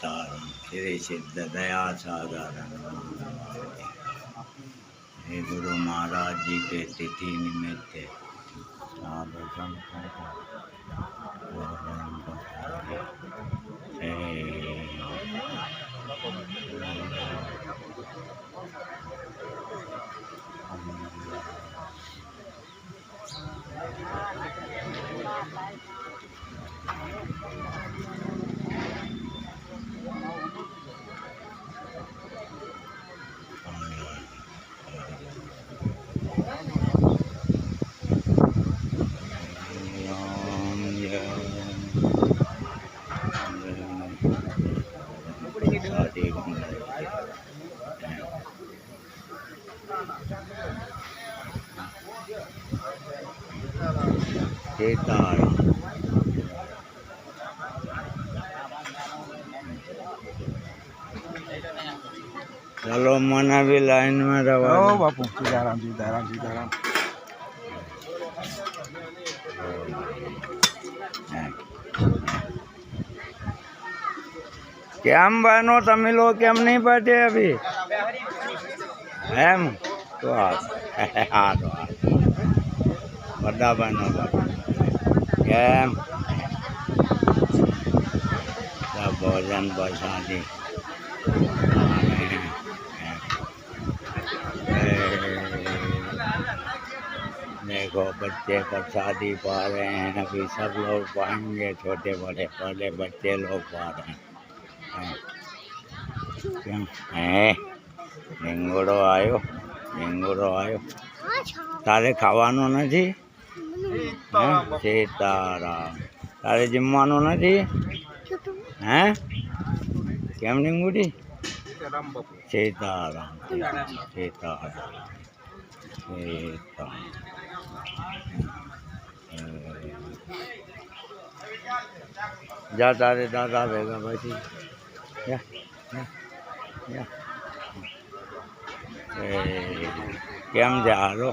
सीताराम श्री सिद्ध दया सागर हे गुरु महाराज जी के तिथि निमित्त सीताराम चलो मना भी लाइन में रहो बापू सीताराम सीताराम सीताराम केम बहनों तमिल लोग केम नहीं बैठे अभी एम तो हाँ तो बड़ा बहनों केम सब भोजन प्रसादी देखो बच्चे प्रसादी पा रहे हैं अभी सब लोग पाएंगे छोटे बड़े पहले बच्चे लोग पा रहे हैं क्यों है ढींगोड़ो आयो तारे खावानो નથી सीताराम तारे जमवानो નથી हैं केम ढींगुड़ी सीताराम सीताराम जा तारे दादा भेगा પછી કેમ છે હાલો